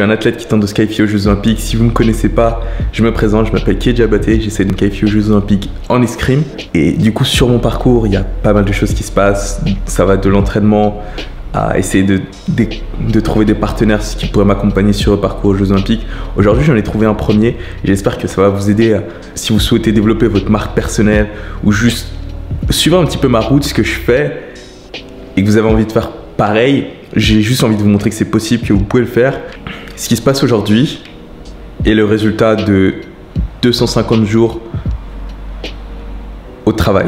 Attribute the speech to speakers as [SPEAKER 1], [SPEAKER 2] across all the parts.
[SPEAKER 1] suis un athlète qui tente de se qualifier aux Jeux Olympiques. Si vous ne me connaissez pas, je me présente, je m'appelle Keja Baté, j'essaie de me qualifier aux Jeux Olympiques en escrime. Et du coup, sur mon parcours, il y a pas mal de choses qui se passent. Ça va de l'entraînement à essayer de trouver des partenaires qui pourraient m'accompagner sur le parcours aux Jeux Olympiques. Aujourd'hui, j'en ai trouvé un premier et j'espère que ça va vous aider si vous souhaitez développer votre marque personnelle ou juste suivre un petit peu ma route, ce que je fais, et que vous avez envie de faire pareil. J'ai juste envie de vous montrer que c'est possible, que vous pouvez le faire. Ce qui se passe aujourd'hui est le résultat de 250 jours au travail,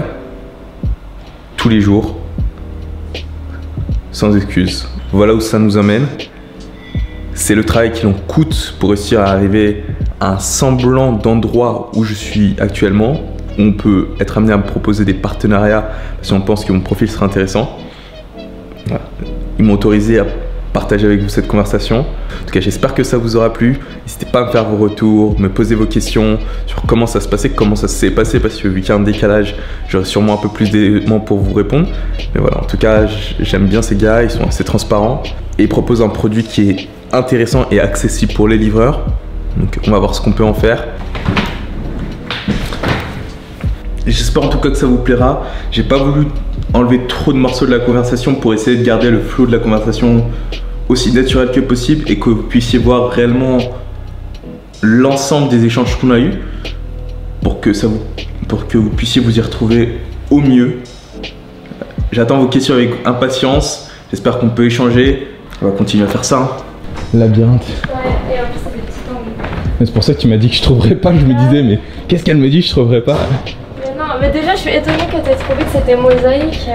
[SPEAKER 1] tous les jours, sans excuse. Voilà où ça nous emmène. C'est le travail qui l'on coûte pour réussir à arriver à un semblant d'endroit où je suis actuellement. On peut être amené à me proposer des partenariats si on pense que mon profil sera intéressant. Voilà. Ils m'ont autorisé à partager avec vous cette conversation. En tout cas, j'espère que ça vous aura plu. N'hésitez pas à me faire vos retours, me poser vos questions sur comment ça se passait, comment ça s'est passé, parce que vu qu'il y a un décalage, j'aurai sûrement un peu plus d'éléments pour vous répondre. Mais voilà, en tout cas, j'aime bien ces gars, ils sont assez transparents et ils proposent un produit qui est intéressant et accessible pour les livreurs. Donc, on va voir ce qu'on peut en faire. J'espère en tout cas que ça vous plaira. J'ai pas voulu enlever trop de morceaux de la conversation pour essayer de garder le flow de la conversation aussi naturel que possible et que vous puissiez voir réellement l'ensemble des échanges qu'on a eu pour que vous puissiez vous y retrouver au mieux. J'attends vos questions avec impatience. J'espère qu'on peut échanger. On va continuer à faire ça.
[SPEAKER 2] Labyrinthe.
[SPEAKER 3] Ouais, et en plus c'est des petits angles.
[SPEAKER 2] C'est pour ça que tu m'as dit que je trouverais pas. Je me disais, mais qu'est-ce qu'elle me dit, je trouverais pas.
[SPEAKER 3] Mais déjà, je suis étonnée que tu aies trouvé que c'était mosaïque.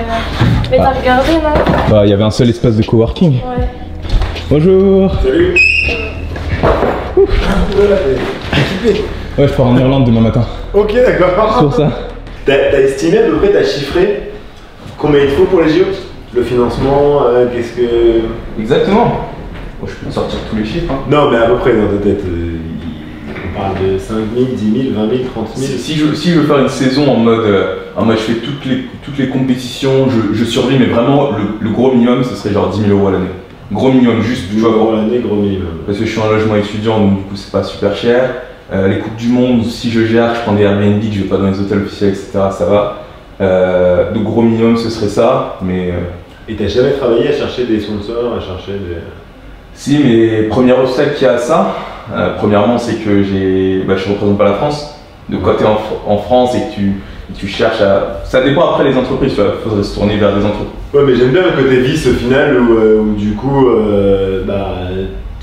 [SPEAKER 3] Mais t'as regardé, non?
[SPEAKER 2] Bah, il y avait un seul espace de coworking.
[SPEAKER 3] Ouais.
[SPEAKER 2] Bonjour.
[SPEAKER 4] Salut.
[SPEAKER 2] Ouais, je pars en Irlande demain matin.
[SPEAKER 4] Ok, d'accord.
[SPEAKER 2] C'est pour ça.
[SPEAKER 4] T'as estimé à peu près, t'as chiffré combien il faut pour les JO? Le financement, qu'est-ce que...
[SPEAKER 1] Exactement. Bon, je peux te sortir tous les chiffres. Hein.
[SPEAKER 4] Non, mais à peu près dans ta tête, on parle de 5 000, 10 000, 20 000, 30 000.
[SPEAKER 1] Si je veux faire une saison en mode je fais toutes les compétitions, je survis, mais vraiment le gros minimum ce serait genre 10 000 € à l'année. Gros minimum, juste
[SPEAKER 4] 10 000 € à l'année, gros minimum.
[SPEAKER 1] Parce que je suis en logement étudiant, donc du coup c'est pas super cher. Les coupes du monde, si je gère, je prends des Airbnb, que je vais pas dans les hôtels officiels, etc. Ça va. Donc gros minimum ce serait ça, mais.
[SPEAKER 4] Et t'as jamais travaillé à chercher des sponsors, à chercher des...
[SPEAKER 1] Si, mais premier obstacle qu'il y a à ça, premièrement c'est que je représente pas la France. Donc quand tu es en France et que tu cherches à... Ça dépend après les entreprises, il faudrait se tourner vers des entreprises.
[SPEAKER 4] Ouais, mais j'aime bien le côté vice au final où du coup,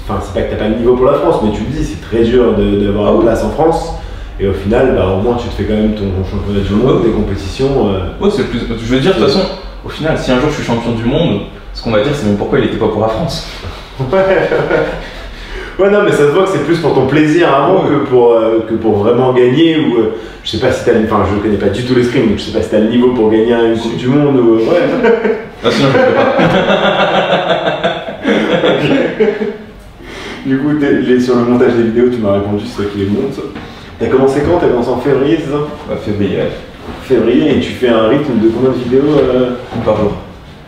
[SPEAKER 4] enfin c'est pas que t'as pas le niveau pour la France, mais tu le dis, c'est très dur d'avoir une place en France. Et au final, au moins tu te fais quand même ton championnat du monde, tes compétitions.
[SPEAKER 1] Ouais, c'est plus... Je veux dire, de toute façon, au final, si un jour je suis champion du monde, ce qu'on va dire c'est même pourquoi il était pas pour la France.
[SPEAKER 4] Ouais, non, mais ça se voit que c'est plus pour ton plaisir avant que pour vraiment gagner. Ou je sais pas si t'as. Enfin, je connais pas du tout l'escrime, donc je sais pas si t'as le niveau pour gagner une Coupe du Monde ou. Ouais.
[SPEAKER 1] Ah, sinon je le fais pas.
[SPEAKER 4] Du coup, sur le montage des vidéos, tu m'as répondu, c'est toi qui les montes. T'as commencé quand? T'as commencé en février, c'est ça?
[SPEAKER 1] Février.
[SPEAKER 4] Février, et tu fais un rythme de combien de vidéos?
[SPEAKER 1] Une par jour.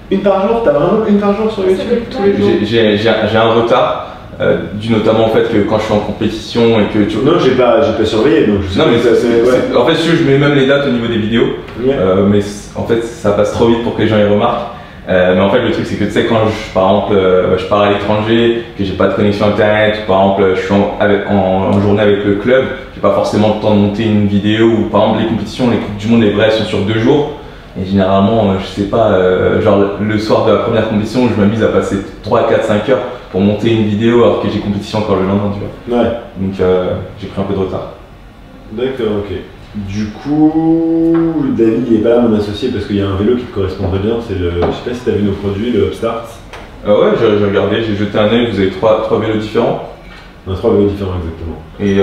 [SPEAKER 4] Une par jour? T'as vraiment une par jour sur YouTube tous les jours?
[SPEAKER 1] J'ai un retard, dû notamment au fait que quand je suis en compétition et que tu...
[SPEAKER 4] Non, j'ai pas surveillé, donc je sais
[SPEAKER 1] non, mais
[SPEAKER 4] ça c'est...
[SPEAKER 1] En fait, je mets même les dates au niveau des vidéos, mais en fait, ça passe trop vite pour que les gens y remarquent. Mais en fait, le truc, c'est que tu sais, quand par exemple, je pars à l'étranger, que j'ai pas de connexion internet, ou par exemple, je suis en journée avec le club, j'ai pas forcément le temps de monter une vidéo, ou par exemple, les compétitions, les Coupes du Monde, les vrais sont sur 2 jours. Et généralement, je sais pas, genre le soir de la première compétition, je m'amuse à passer 3, 4, 5 heures pour monter une vidéo alors que j'ai compétition encore le lendemain, tu vois. Ouais. Donc j'ai pris un peu de retard.
[SPEAKER 4] D'accord, ok. Du coup, David il est pas là, mon associé, parce qu'il y a un vélo qui te correspondrait bien, c'est le... Je sais pas si t'as vu nos produits, le Upstart.
[SPEAKER 1] Ouais, j'ai regardé, j'ai jeté un œil, vous avez 3 vélos différents.
[SPEAKER 4] On a 3 vélos différents, exactement.
[SPEAKER 1] Et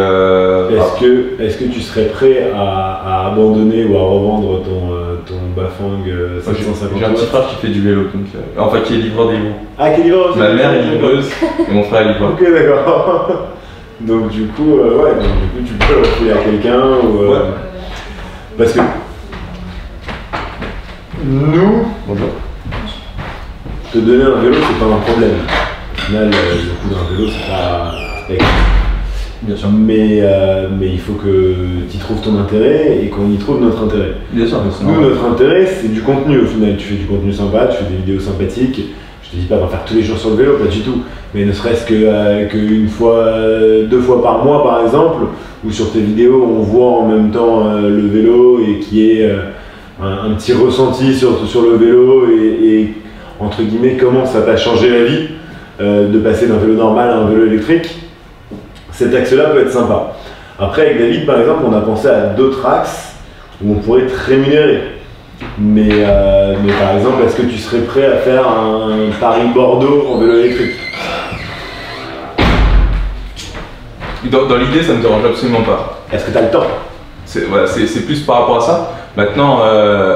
[SPEAKER 4] est-ce que tu serais prêt à abandonner ou à revendre ton Bafang 750
[SPEAKER 1] J'ai un petit frère qui fait du vélo, donc, enfin qui est livreur des roues.
[SPEAKER 4] Ah, qui est livreur aussi?
[SPEAKER 1] Ma mère est livreuse et mon frère est livreur.
[SPEAKER 4] Ok, d'accord. Donc du coup, tu peux le refiler à quelqu'un ou... Parce que... Nous...
[SPEAKER 1] Bonjour.
[SPEAKER 4] Te donner un vélo, c'est pas un problème. final, le coût d'un vélo, c'est pas
[SPEAKER 2] Bien sûr.
[SPEAKER 4] mais il faut que tu y trouves ton intérêt et qu'on y trouve notre intérêt.
[SPEAKER 2] Bien sûr,
[SPEAKER 4] Nous, notre intérêt, c'est du contenu au final. Tu fais du contenu sympa, tu fais des vidéos sympathiques. Je te dis pas d'en faire tous les jours sur le vélo, pas du tout. Mais ne serait-ce qu'une fois, 2 fois par mois par exemple, où sur tes vidéos on voit en même temps le vélo et qu'il y ait un petit ressenti sur le vélo et entre guillemets comment ça t'a changé la vie de passer d'un vélo normal à un vélo électrique. Cet axe-là peut être sympa. Après, avec David, par exemple, on a pensé à d'autres axes où on pourrait te rémunérer. Mais par exemple, est-ce que tu serais prêt à faire un Paris-Bordeaux en vélo électrique?
[SPEAKER 1] Dans l'idée, ça me dérange absolument pas.
[SPEAKER 4] Est-ce que tu as le temps?
[SPEAKER 1] Voilà, c'est plus par rapport à ça. Maintenant,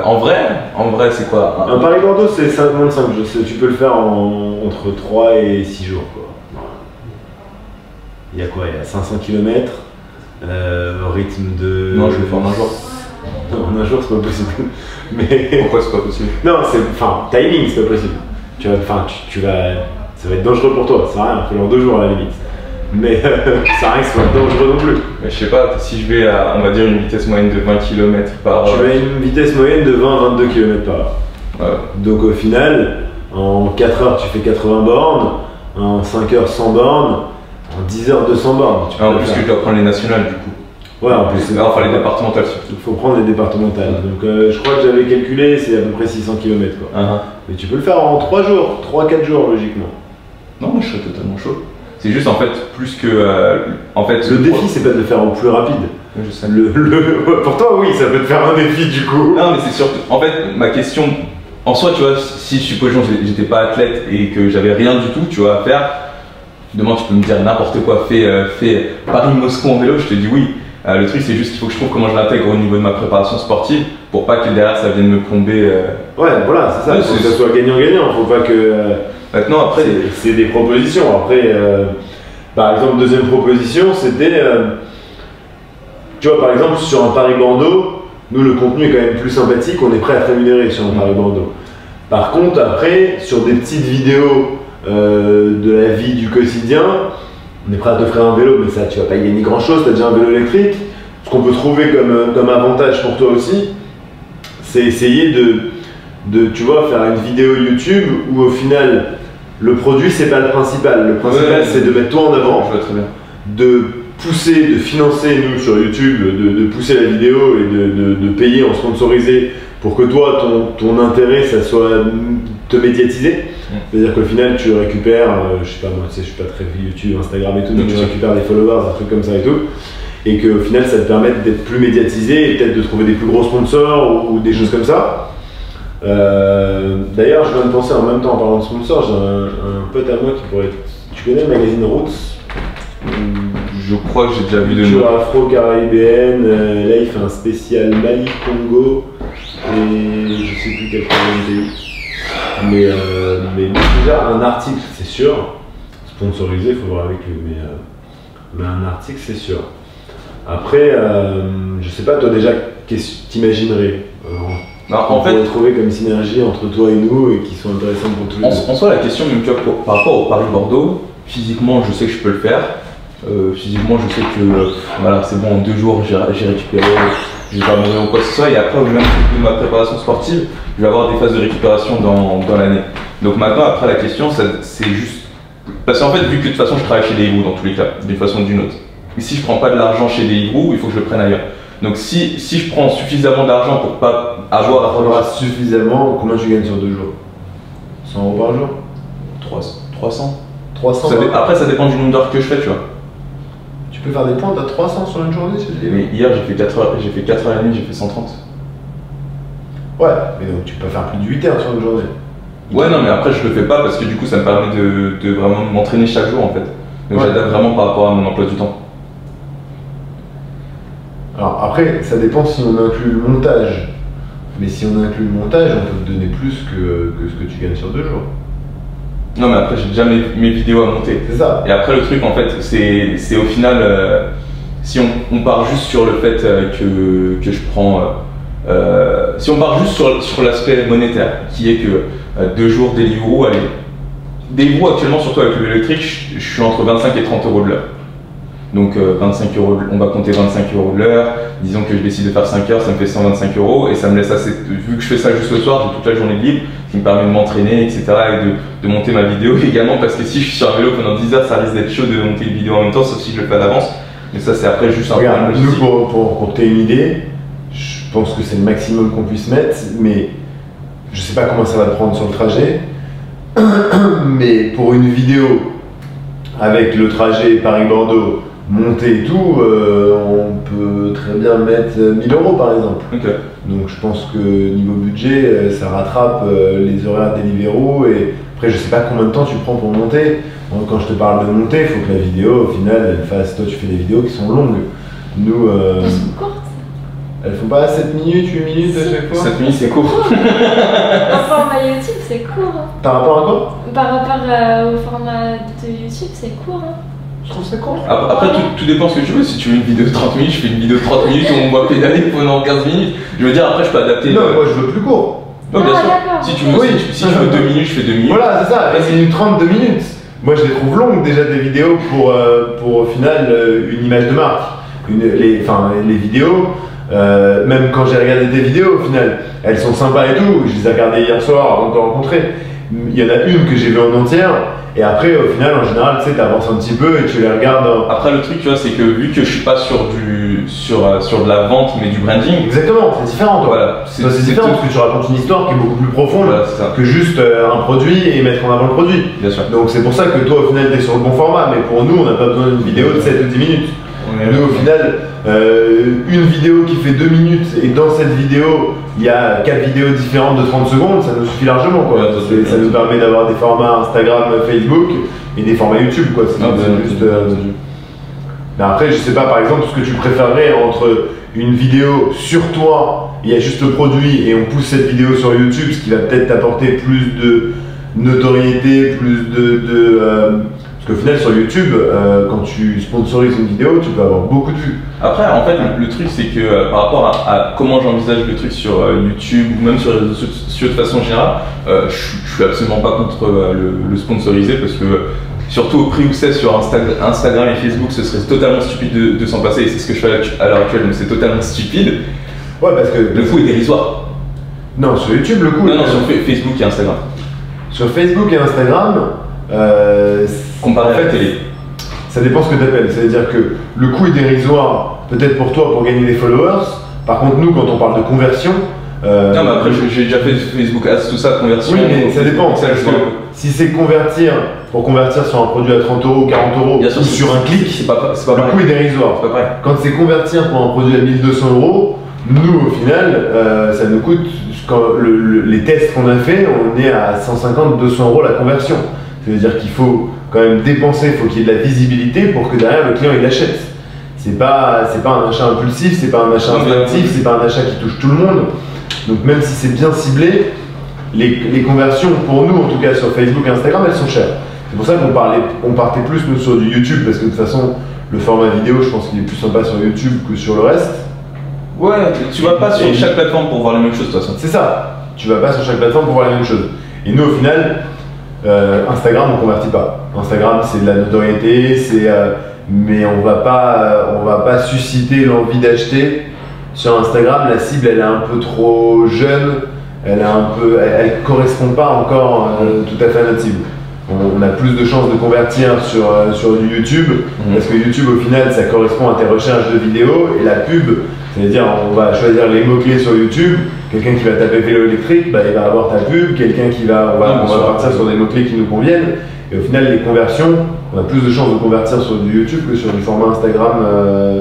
[SPEAKER 1] en vrai, c'est quoi?
[SPEAKER 4] Un Paris-Bordeaux, c'est moins de 5 jours. Tu peux le faire entre 3 et 6 jours. Quoi. Il y a quoi? Il y a 500 km au rythme de...
[SPEAKER 1] Non, je vais le faire en un jour.
[SPEAKER 4] Non, en un jour, c'est pas possible. Mais...
[SPEAKER 1] Pourquoi c'est pas possible?
[SPEAKER 4] Non, timing, c'est pas possible. Tu vas... Ça va être dangereux pour toi, ça sert à rien, fais-le en 2 jours à la limite. Mais ça sert à rien que ce soit dangereux non plus.
[SPEAKER 1] Mais je sais pas, si je vais à, on va dire, une vitesse moyenne de 20 km par heure.
[SPEAKER 4] Tu vas à une vitesse moyenne de 20-22 km par heure.
[SPEAKER 1] Ouais.
[SPEAKER 4] Donc au final, en 4 heures, tu fais 80 bornes, en 5 heures, 100 bornes, en 10 heures, 200 bornes.
[SPEAKER 1] En plus que je dois prendre les nationales du coup.
[SPEAKER 4] Ouais, en plus.
[SPEAKER 1] Enfin, les départementales surtout.
[SPEAKER 4] Il faut prendre les départementales. Donc je crois que j'avais calculé, c'est à peu près 600 km quoi. Mais tu peux le faire en 3 jours, 3-4 jours logiquement.
[SPEAKER 1] Non, moi je serais totalement chaud. C'est juste en fait plus que.
[SPEAKER 4] Le défi, c'est pas de le faire au plus rapide.
[SPEAKER 1] Je sais.
[SPEAKER 4] Pour toi, oui, ça peut te faire un défi du coup.
[SPEAKER 1] Non, mais c'est surtout. En fait, ma question. En soi, tu vois, si supposons j'étais pas athlète et que j'avais rien du tout, tu vois, à faire, demain tu peux me dire n'importe quoi, fais Paris-Moscou en vélo, je te dis oui. Le truc, c'est juste qu'il faut que je trouve comment je l'intègre au niveau de ma préparation sportive pour pas que derrière ça vienne me plomber.
[SPEAKER 4] Ouais, voilà, c'est ça. Il faut que ça soit gagnant-gagnant. Faut pas que.
[SPEAKER 1] Maintenant, après.
[SPEAKER 4] C'est des propositions. Après, par exemple, deuxième proposition, c'était. Tu vois, par exemple, sur un Paris-Bordeaux, nous, le contenu est quand même plus sympathique, on est prêt à te rémunérer sur un Paris-Bordeaux. Par contre, après, sur des petites vidéos de la vie du quotidien, on est prêt à t'offrir un vélo, mais ça, tu vas pas y gagner grand-chose, tu as déjà un vélo électrique. Ce qu'on peut trouver comme avantage pour toi aussi, c'est essayer de, tu vois, faire une vidéo YouTube où au final, le produit, c'est pas le principal. Le principal, c'est de mettre toi en avant,
[SPEAKER 1] Je vois très bien.
[SPEAKER 4] de pousser, de financer, nous, sur YouTube, de pousser la vidéo et de payer en sponsorisé pour que toi, ton intérêt, ça soit te médiatiser. C'est-à-dire qu'au final, tu récupères, je sais pas moi, tu sais, je suis pas très YouTube, Instagram et tout, mais tu récupères des followers, un truc comme ça et tout. Et qu'au final, ça te permet d'être plus médiatisé et peut-être de trouver des plus gros sponsors ou des choses comme ça. D'ailleurs, je viens de penser en même temps en parlant de sponsors, j'ai un pote à moi qui pourrait... Tu connais le magazine Roots?
[SPEAKER 1] Je crois que j'ai déjà vu de
[SPEAKER 4] Culture afro-caribéenne, là il fait un spécial Mali-Congo et je sais plus quel troisième pays. Mais déjà un article c'est sûr, sponsorisé, il faut voir avec lui, mais un article c'est sûr. Après, je sais pas, toi déjà, qu'est-ce que t'imaginerais
[SPEAKER 1] en fait,
[SPEAKER 4] trouver comme synergie entre toi et nous et qui sont intéressantes pour tous les deux.
[SPEAKER 1] En soi, la question, même tu vois, par rapport au Paris-Bordeaux, physiquement, je sais que je peux le faire. Physiquement, je sais que voilà, c'est bon, en 2 jours, j'ai récupéré, je vais pas mourir ou quoi que ce soit. Et après, même de ma préparation sportive, je vais avoir des phases de récupération dans l'année. Donc maintenant, après, la question, c'est juste. Parce qu'en fait, vu que de toute façon, je travaille chez Deliveroo dans tous les cas, d'une façon ou d'une autre. Et si je prends pas de l'argent chez Deliveroo, il faut que je le prenne ailleurs. Donc si je prends suffisamment d'argent pour pas avoir à
[SPEAKER 4] prendre suffisamment, combien tu gagnes sur 2 jours? 100 € par jour?
[SPEAKER 1] 300.
[SPEAKER 4] 300
[SPEAKER 1] Après, ça dépend du nombre d'heures que je fais, tu vois.
[SPEAKER 4] Tu peux faire des points, t'as 300 sur une journée, c'est
[SPEAKER 1] Mais hier, j'ai fait 4h30, j'ai fait 130.
[SPEAKER 4] Ouais, mais donc tu peux faire plus de 8 heures sur une journée.
[SPEAKER 1] Ouais, non, mais après, je le fais pas parce que du coup, ça me permet de vraiment m'entraîner chaque jour en fait. Donc j'adapte vraiment par rapport à mon emploi du temps.
[SPEAKER 4] Alors après, ça dépend si on inclut le montage. Mais si on inclut le montage, on peut te donner plus que ce que tu gagnes sur 2 jours.
[SPEAKER 1] Non, mais après, j'ai déjà mes vidéos à monter.
[SPEAKER 4] C'est ça.
[SPEAKER 1] Et après, le truc, en fait, c'est au final, si on part juste sur le fait que je prends. Si on part juste sur l'aspect monétaire, qui est que 2 jours Deliveroo, allez, des roues actuellement, surtout avec le vélo électrique, je suis entre 25 et 30 euros de l'heure. Donc 25 euros, on va compter 25 euros de l'heure. Disons que je décide de faire 5 heures, ça me fait 125 euros et ça me laisse assez. Vu que je fais ça juste le soir, j'ai toute la journée de libre, ce qui me permet de m'entraîner, etc. et de monter ma vidéo également parce que si je suis sur un vélo pendant 10 heures, ça risque d'être chaud de monter une vidéo en même temps, sauf si je le fais à l'avance. Mais ça, c'est après juste un
[SPEAKER 4] Regarde, nous, pour que tu aies une idée, je pense que c'est le maximum qu'on puisse mettre, mais je sais pas comment ça va te prendre sur le trajet. Mais pour une vidéo avec le trajet Paris-Bordeaux, montée et tout, on peut très bien mettre 1000 euros par exemple.
[SPEAKER 1] Okay.
[SPEAKER 4] Donc je pense que niveau budget, ça rattrape les horaires Deliveroo et après je sais pas combien de temps tu prends pour monter. Donc, quand je te parle de monter, il faut que la vidéo au final elle fasse. Toi tu fais des vidéos qui sont longues. Nous.
[SPEAKER 3] Elles sont courtes.
[SPEAKER 4] Elles font pas 7 minutes, 8 minutes à chaque fois.
[SPEAKER 1] 7 minutes c'est court.
[SPEAKER 3] Au format YouTube c'est court. Hein.
[SPEAKER 4] Par rapport à quoi?
[SPEAKER 3] Par rapport au format de YouTube c'est court. Hein.
[SPEAKER 4] Je trouve ça court.
[SPEAKER 1] Après tout dépend ce que tu veux. Si tu veux une vidéo de 30 minutes, je fais une vidéo de 30 minutes où on va pédaler pendant 15 minutes. Je veux dire, après je peux adapter.
[SPEAKER 4] Non, moi je veux plus court.
[SPEAKER 1] Non, bien sûr. Si tu veux, si tu veux 2 minutes, je fais 2 minutes.
[SPEAKER 4] Voilà, c'est ça. C'est une 32 minutes. Moi je les trouve longues déjà des vidéos pour au final une image de marque. Les vidéos, même quand j'ai regardé des vidéos au final, elles sont sympas et tout. Je les ai regardées hier soir avant de te rencontrer. Il y en a une que j'ai vue en entière. Et après, au final, en général, tu sais, t'avances un petit peu et tu les regardes.
[SPEAKER 1] Après, le truc, tu vois, c'est que vu que je suis pas sur de la vente, mais du branding.
[SPEAKER 4] Exactement, c'est différent, toi.
[SPEAKER 1] Voilà,
[SPEAKER 4] c'est différent parce que tu racontes une histoire qui est beaucoup plus profonde
[SPEAKER 1] voilà,
[SPEAKER 4] que juste un produit et mettre en avant le produit.
[SPEAKER 1] Bien sûr.
[SPEAKER 4] Donc c'est pour ça que toi, au final, t'es sur le bon format. Mais pour nous, on n'a pas besoin d'une vidéo de 7 ou 10 minutes. Nous, au final, une vidéo qui fait 2 minutes et dans cette vidéo, il y a 4 vidéos différentes de 30 secondes, ça nous suffit largement. Quoi. Ça nous permet d'avoir des formats Instagram, Facebook et des formats YouTube. Quoi. Juste, mais après, je sais pas, par exemple, ce que tu préférerais entre une vidéo sur toi, il y a juste le produit et on pousse cette vidéo sur YouTube, ce qui va peut-être t'apporter plus de notoriété, plus parce qu'au final sur YouTube, quand tu sponsorises une vidéo, tu peux avoir beaucoup de vues.
[SPEAKER 1] Après, en fait, le truc c'est que par rapport à comment j'envisage le truc sur YouTube ou même sur les réseaux sociaux de façon générale, je suis absolument pas contre le sponsoriser parce que surtout au prix où c'est sur Instagram et Facebook, ce serait totalement stupide de s'en passer et c'est ce que je fais à l'heure actuelle, mais c'est totalement stupide.
[SPEAKER 4] Ouais, parce que
[SPEAKER 1] le coût est dérisoire.
[SPEAKER 4] Non, sur YouTube, le coût.
[SPEAKER 1] Non, sur Facebook et Instagram.
[SPEAKER 4] Sur Facebook et Instagram.
[SPEAKER 1] Comparé à la télé.
[SPEAKER 4] Ça dépend ce que tu appelles. C'est-à-dire que le coût est dérisoire, peut-être pour toi, pour gagner des followers. Par contre, nous, quand on parle de conversion.
[SPEAKER 1] Non, mais après, j'ai déjà fait Facebook Ads, tout ça, conversion.
[SPEAKER 4] Oui, mais ça dépend. Si c'est pour convertir sur un produit à 30 euros, 40 euros,
[SPEAKER 1] bien sûr,
[SPEAKER 4] ou sur un clic,
[SPEAKER 1] c'est pas
[SPEAKER 4] le coût est dérisoire.
[SPEAKER 1] C'est pas vrai.
[SPEAKER 4] Quand c'est convertir pour un produit à 1200 euros, nous, au final, ça nous coûte. Quand les tests qu'on a fait, on est à 150-200 euros la conversion. Ça veut dire qu'il faut quand même dépenser, il faut qu'il y ait de la visibilité pour que derrière le client il achète. C'est pas un achat impulsif, c'est pas un achat instinctif, c'est pas un achat qui touche tout le monde. Donc même si c'est bien ciblé, les conversions pour nous en tout cas sur Facebook et Instagram elles sont chères. C'est pour ça qu'on partait plus nous sur du YouTube parce que de toute façon le format vidéo je pense qu'il est plus sympa sur YouTube que sur le reste.
[SPEAKER 1] Ouais, tu vas pas sur chaque plateforme pour voir les mêmes choses de toute façon.
[SPEAKER 4] C'est ça, tu vas pas sur chaque plateforme pour voir les mêmes choses. Et nous au final, Instagram on convertit pas. Instagram c'est de la notoriété, mais on va pas susciter l'envie d'acheter. Sur Instagram, la cible elle est un peu trop jeune, elle correspond pas encore tout à fait à notre cible. On a plus de chances de convertir sur du YouTube parce que YouTube au final ça correspond à tes recherches de vidéos et la pub, c'est-à-dire on va choisir les mots-clés sur YouTube. Quelqu'un qui va taper vélo électrique, bah, il va avoir ta pub. Quelqu'un on va partir sur des mots-clés qui nous conviennent. Et au final, les conversions, on a plus de chances de convertir sur du YouTube que sur du format Instagram,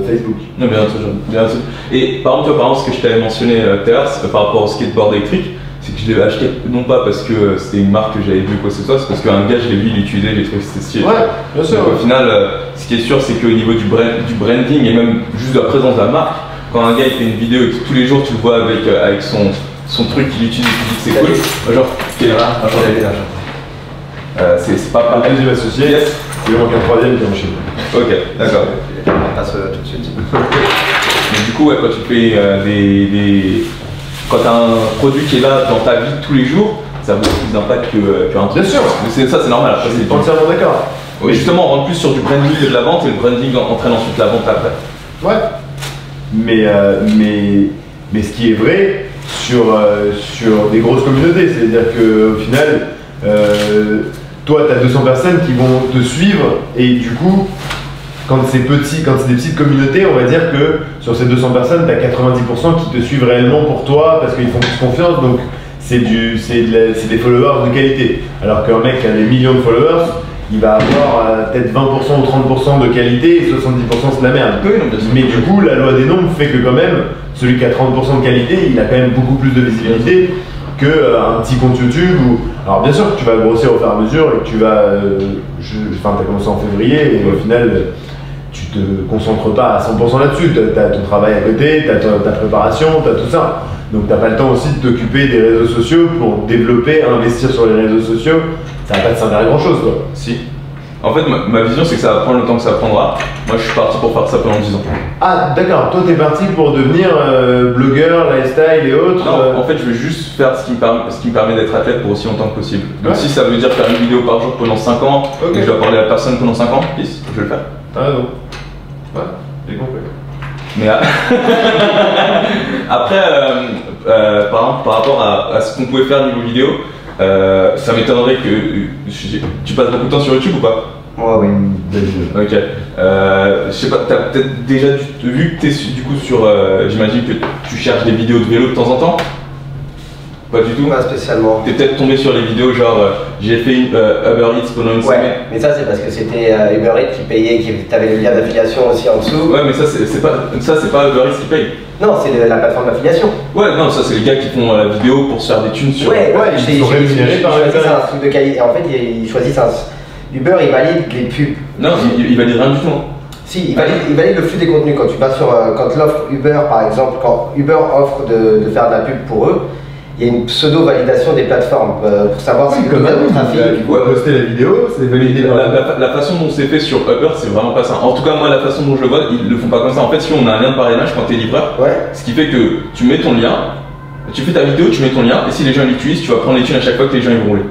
[SPEAKER 4] Facebook.
[SPEAKER 1] Non, bien sûr. Et par exemple, ce que je t'avais mentionné tout à l'heure, par rapport au skateboard électrique, c'est que je l'ai acheté non pas parce que c'était une marque que j'avais vu quoi que ce soit, c'est parce qu'un gars, je l'ai vu l'utiliser, j'ai trouvé que c'était stylé.
[SPEAKER 4] Ouais, bien sûr.
[SPEAKER 1] Donc, au final, ce qui est sûr, c'est qu'au niveau du branding et même juste de la présence de la marque, quand un gars il fait une vidéo et que tous les jours tu le vois avec son truc qu'il utilise, c'est cool. Genre, qui est là, c'est pas
[SPEAKER 4] un deuxième associé, yes. Il manque un troisième qui est en Chine.
[SPEAKER 1] Ok, d'accord.
[SPEAKER 5] On passe tout de suite.
[SPEAKER 1] Mais du coup, ouais, quand tu fais quand tu as un produit qui est là dans ta vie tous les jours, ça a beaucoup plus d'impact qu'un truc.
[SPEAKER 4] Bien sûr.
[SPEAKER 1] Mais ça, c'est normal. Après,
[SPEAKER 4] Je suis entièrement d'accord.
[SPEAKER 1] Oui, justement, on rentre plus sur du branding que de la vente et le branding entraîne ensuite la vente après.
[SPEAKER 4] Ouais. Mais ce qui est vrai sur des grosses communautés, c'est-à-dire qu'au final, toi, tu as 200 personnes qui vont te suivre et du coup, quand c'est des petites communautés, on va dire que sur ces 200 personnes, tu as 90% qui te suivent réellement pour toi parce qu'ils font plus confiance, donc c'est des followers de qualité. Alors qu'un mec qui a des millions de followers, il va avoir peut-être 20% ou 30% de qualité et 70% c'est de la merde.
[SPEAKER 1] Oui, non, bien sûr.
[SPEAKER 4] Mais du coup, la loi des nombres fait que quand même, celui qui a 30% de qualité, il a quand même beaucoup plus de visibilité qu'un petit compte YouTube où... Alors bien sûr que tu vas grossir au fur et à mesure et que tu vas... Enfin, tu as commencé en février et au final, tu te concentres pas à 100% là-dessus. Tu as ton travail à côté, tu as ta préparation, tu as tout ça. Donc tu n'as pas le temps aussi de t'occuper des réseaux sociaux pour développer, investir sur les réseaux sociaux. Ça va pas te servir à grand chose, quoi.
[SPEAKER 1] Si. En fait, ma vision, c'est que ça va prendre le temps que ça prendra. Moi, je suis parti pour faire ça pendant 10 ans.
[SPEAKER 4] Ah, d'accord. Toi, t'es parti pour devenir blogueur, lifestyle et autres.
[SPEAKER 1] Non, en fait, je veux juste faire ce qui me permet d'être athlète pour aussi longtemps que possible. Donc, si ça veut dire faire une vidéo par jour pendant 5 ans, et que je dois parler à personne pendant 5 ans, yes, je vais le faire.
[SPEAKER 4] T'as raison. Ouais, j'ai compris.
[SPEAKER 1] Mais après, par exemple, par rapport à ce qu'on pouvait faire niveau vidéo, ça m'étonnerait que tu passes beaucoup de temps sur YouTube ou pas?
[SPEAKER 5] Moi, oui.
[SPEAKER 1] Ok. Je sais pas, t'as peut-être déjà vu que t'es du coup sur. J'imagine que tu cherches des vidéos de vélo de temps en temps? Pas du tout?
[SPEAKER 5] Pas spécialement.
[SPEAKER 1] T'es peut-être tombé sur les vidéos genre j'ai fait une Uber Eats pendant une semaine.
[SPEAKER 5] Ouais, mais ça c'est parce que c'était Uber Eats qui payait, t'avais le lien d'affiliation aussi en dessous.
[SPEAKER 1] Ouais, mais ça c'est pas Uber Eats qui paye.
[SPEAKER 5] Non, c'est la plateforme d'affiliation.
[SPEAKER 1] Ouais, non, ça c'est les gars qui font la vidéo pour se faire des thunes sur.
[SPEAKER 5] Ouais,
[SPEAKER 4] ils sont rémunérés par Uber Eats.
[SPEAKER 5] C'est un truc de qualité. En fait, ils choisissent un. Uber, il valide les pubs.
[SPEAKER 1] Non, il valide rien du tout.
[SPEAKER 5] Si, il valide le flux des contenus. Quand tu vas sur. Quand l'offre Uber, par exemple, quand Uber offre de faire de la pub pour eux, il y a une pseudo-validation des plateformes pour savoir si
[SPEAKER 4] comme
[SPEAKER 5] le trafic.
[SPEAKER 4] Tu vas poster la vidéo, c'est validé.
[SPEAKER 1] La façon dont c'est fait sur Uber, c'est vraiment pas ça. En tout cas, moi, la façon dont je le vois, ils le font pas comme ça. En fait, si on a un lien de parrainage quand tu es livreur, ce qui fait que tu mets ton lien, tu fais ta vidéo, tu mets ton lien, et si les gens l'utilisent, tu vas prendre les thunes à chaque fois que les gens ils vont rouler.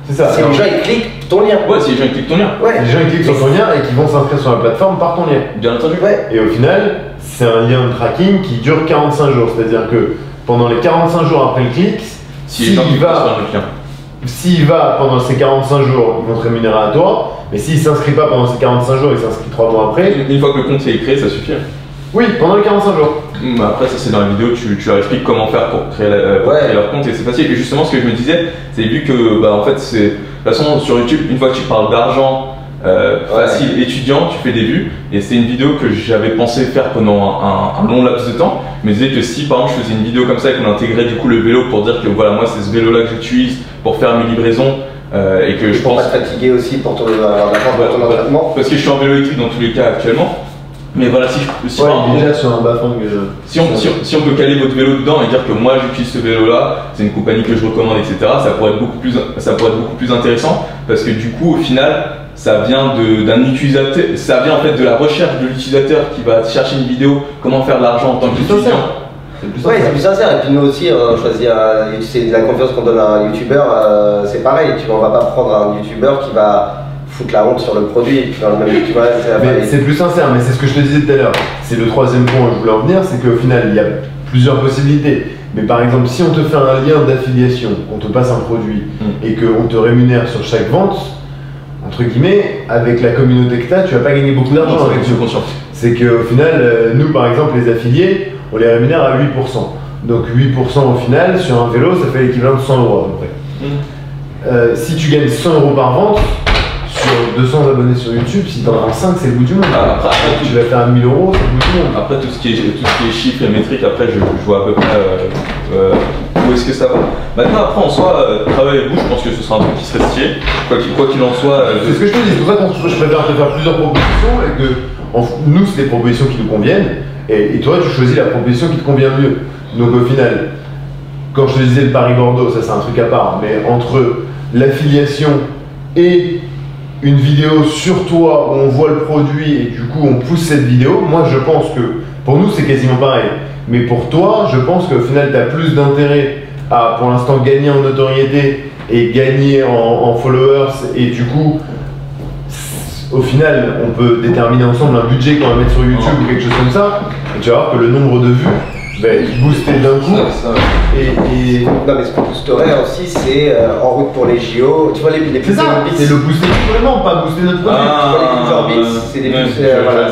[SPEAKER 4] C'est ça.
[SPEAKER 5] Si les gens ils cliquent ton lien.
[SPEAKER 1] Ouais, si les gens ils cliquent ton lien.
[SPEAKER 5] Ouais.
[SPEAKER 4] Les gens ils cliquent sur ton lien et qui vont s'inscrire sur la plateforme par ton lien.
[SPEAKER 1] Bien entendu.
[SPEAKER 5] Ouais.
[SPEAKER 4] Et au final, c'est un lien de tracking qui dure 45 jours. C'est-à-dire que pendant les 45 jours après le clic, s'il va pendant ces 45 jours, ils vont te rémunérer à toi. Mais s'il ne s'inscrit pas pendant ces 45 jours, il s'inscrit 3 mois après.
[SPEAKER 1] Une fois que le compte est créé, ça suffit.
[SPEAKER 4] Oui, pendant les 45 jours.
[SPEAKER 1] Après, ça c'est dans la vidéo, tu leur expliques comment faire pour créer leur compte et c'est facile. Et justement, ce que je me disais, c'est vu que en fait, c'est de toute façon sur YouTube, une fois que tu parles d'argent facile étudiant, tu fais des vues. Et c'est une vidéo que j'avais pensé faire pendant un long laps de temps. Je me disais que si par exemple je faisais une vidéo comme ça et qu'on intégrait du coup le vélo pour dire que voilà, moi c'est ce vélo là que j'utilise pour faire mes livraisons. Et que je
[SPEAKER 5] pour
[SPEAKER 1] pense.
[SPEAKER 5] pas te fatiguer aussi pour ton entraînement.
[SPEAKER 1] Parce que je suis en vélo électrique dans tous les cas actuellement. Mais voilà, si
[SPEAKER 4] déjà sur un bas-fond
[SPEAKER 1] si on peut caler votre vélo dedans et dire que moi j'utilise ce vélo là, c'est une compagnie que je recommande, etc. Ça pourrait être beaucoup plus intéressant parce que du coup au final ça vient d'un utilisateur, ça vient en fait de la recherche de l'utilisateur qui va chercher une vidéo, comment faire de l'argent en tant qu'étudiant.
[SPEAKER 5] C'est plus sincère. Et puis nous aussi, on choisit c'est la confiance qu'on donne à un youtubeur, c'est pareil. Tu vois, on va pas prendre un youtubeur qui va foutre la honte sur le produit. Tu vois,
[SPEAKER 4] c'est plus sincère, mais c'est ce que je te disais tout à l'heure. C'est le troisième point où je voulais en venir, c'est qu'au final, il y a plusieurs possibilités. Mais par exemple, si on te fait un lien d'affiliation, on te passe un produit et qu'on te rémunère sur chaque vente, entre guillemets, avec la communauté que tu as, tu vas pas gagner beaucoup d'argent avec ça. C'est qu'au final, nous par exemple, les affiliés, on les rémunère à 8%. Donc 8% au final, sur un vélo, ça fait l'équivalent de 100 € à peu près. Si tu gagnes 100 € par vente, sur 200 abonnés sur YouTube, si t'en as 5, c'est le bout du monde. Après, tu vas faire 1000 €, c'est le bout du monde.
[SPEAKER 1] Après, tout ce qui est chiffres et métriques, après, je vois à peu près où est-ce que ça va. Maintenant, après, en soi, travailler avec vous, je pense que ce sera un truc qui serait stylé. Quoi qu'il en soit.
[SPEAKER 4] C'est ce que je te dis, c'est pour ça que je préfère te faire plusieurs propositions et que nous, c'est des propositions qui nous conviennent. Et toi, tu choisis la proposition qui te convient le mieux. Donc au final, quand je te disais le Paris-Bordeaux, ça c'est un truc à part, mais entre l'affiliation et une vidéo sur toi où on voit le produit et du coup on pousse cette vidéo, moi je pense que pour nous c'est quasiment pareil. Mais pour toi, je pense qu'au final tu as plus d'intérêt à pour l'instant gagner en notoriété et gagner en followers, et du coup au final on peut déterminer ensemble un budget qu'on va mettre sur YouTube ou quelque chose comme ça, et tu vas voir que le nombre de vues va être boosté d'un coup. Et
[SPEAKER 5] non mais ce qu'on boosterait aussi c'est en route pour les JO, tu vois les
[SPEAKER 4] c'est ça, c'est le booster vraiment, pas booster notre produit.
[SPEAKER 5] Tu vois les culture beats, c'est des boosts, voilà,